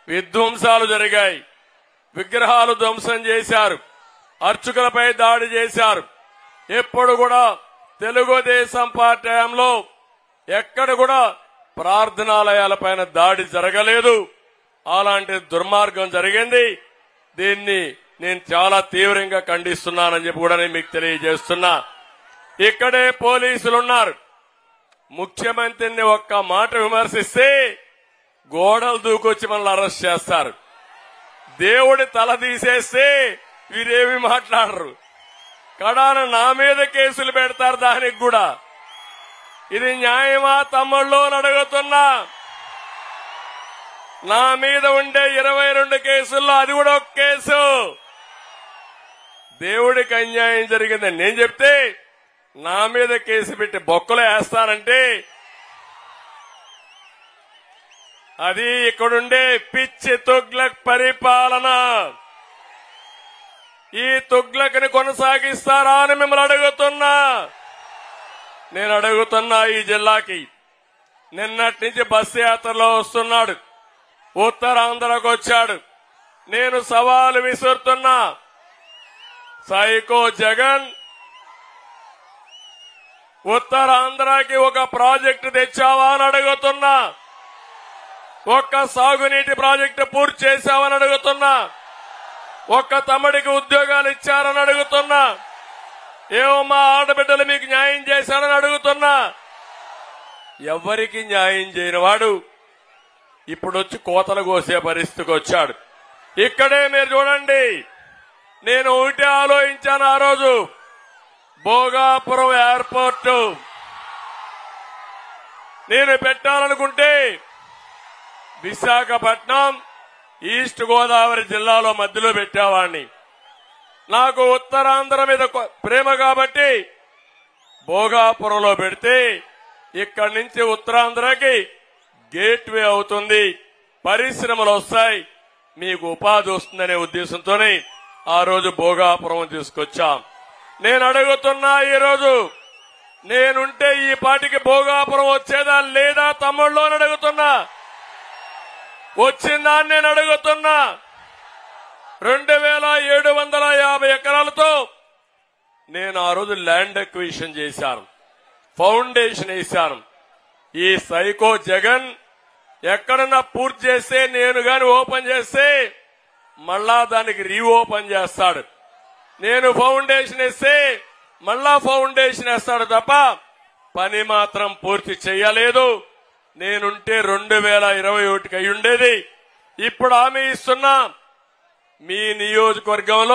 విధ్వంసాలు జరిగాయి, విగ్రహాలు ధ్వంసం చేశారు, అర్చకులపై దాడి చేశారు. ఎప్పుడు కూడా తెలుగుదేశం పార్టీ హయాంలో ఎక్కడ కూడా ప్రార్థనాలయాలపైన దాడి జరగలేదు. అలాంటి దుర్మార్గం జరిగింది. దీన్ని నేను చాలా తీవ్రంగా ఖండిస్తున్నానని చెప్పి కూడా నేను మీకు తెలియజేస్తున్నా. ఇక్కడే పోలీసులున్నారు. ముఖ్యమంత్రిని ఒక్క మాట విమర్శిస్తే గోడలు దూకొచ్చి మనల్ని అరెస్ట్ చేస్తారు. దేవుడి తల తీసేస్తే వీరేమి మాట్లాడరు. కడాన నా మీద కేసులు పెడతారు. దానికి కూడా ఇది న్యాయమా తమ్ముళ్ళు అని అడుగుతున్నా. నా మీద ఉండే 22 కేసుల్లో అది కూడా ఒక కేసు. దేవుడికి అన్యాయం జరిగిందని నేను చెప్తే నా మీద కేసు పెట్టి బొక్కలు వేస్తారంటే అది ఇక్కడుండే పిచ్చి తుగ్లక్ పరిపాలన. ఈ తుగ్లక్ని కొనసాగిస్తారా అని మిమ్మల్ని అడుగుతున్నా. నేను అడుగుతున్నా ఈ జిల్లాకి. నిన్నటి నుంచి బస్సు యాత్రలో వస్తున్నాడు, ఉత్తరాంధ్రకు వచ్చాడు. నేను సవాలు విసురుతున్నా. సైకో జగన్ ఉత్తరాంధ్రకి ఒక ప్రాజెక్టు తెచ్చావా అని అడుగుతున్నా. ఒక్క సాగునీటి ప్రాజెక్టు పూర్తి చేశావని అడుగుతున్నా. ఒక్క తమ్ముడికి ఉద్యోగాలు ఇచ్చారని అడుగుతున్నా. ఏమో మా ఆడబిడ్డలు మీకు న్యాయం చేశారని అడుగుతున్నా. ఎవరికి న్యాయం చేయని వాడు ఇప్పుడు వచ్చి కోతలు కోసే పరిస్థితికి వచ్చాడు. ఇక్కడే మీరు చూడండి. నేను ఒకటి ఆలోచించాను ఆ రోజు. భోగాపురం ఎయిర్పోర్టు నేను పెట్టాలనుకుంటే విశాఖపట్నం, ఈస్ట్ గోదావరి జిల్లాలో మధ్యలో పెట్టేవాడిని. నాకు ఉత్తరాంధ్ర మీద ప్రేమ కాబట్టి భోగాపురంలో పెడితే ఇక్కడి నుంచి ఉత్తరాంధ్రకి గేట్వే అవుతుంది, పరిశ్రమలు వస్తాయి, మీకు ఉపాధి వస్తుందనే ఉద్దేశంతోనే ఆ రోజు భోగాపురం తీసుకొచ్చాం. నేను అడుగుతున్నా, ఈరోజు నేనుంటే ఈ పాటికి భోగాపురం వచ్చేదా లేదా తమ్ముళ్ళు అని అడుగుతున్నా. వచ్చిందా అని నేను అడుగుతున్నా. 2750 ఎకరాలతో నేను ఆ రోజు ల్యాండ్ అక్విజిషన్ చేశాను, ఫౌండేషన్ వేశాను. ఈ సైకో జగన్ ఎక్కడన్నా పూర్తి చేస్తే, నేను గాని ఓపెన్ చేస్తే మళ్ళా దానికి రీఓపెన్ చేస్తాడు. నేను ఫౌండేషన్ వేస్తే మళ్ళా ఫౌండేషన్ వేస్తాడు తప్ప పని మాత్రం పూర్తి చేయలేదు. నేనుంటే 2021కి అయి ఉండేది. ఇప్పుడు హామీ ఇస్తున్నా, మీ నియోజకవర్గంలో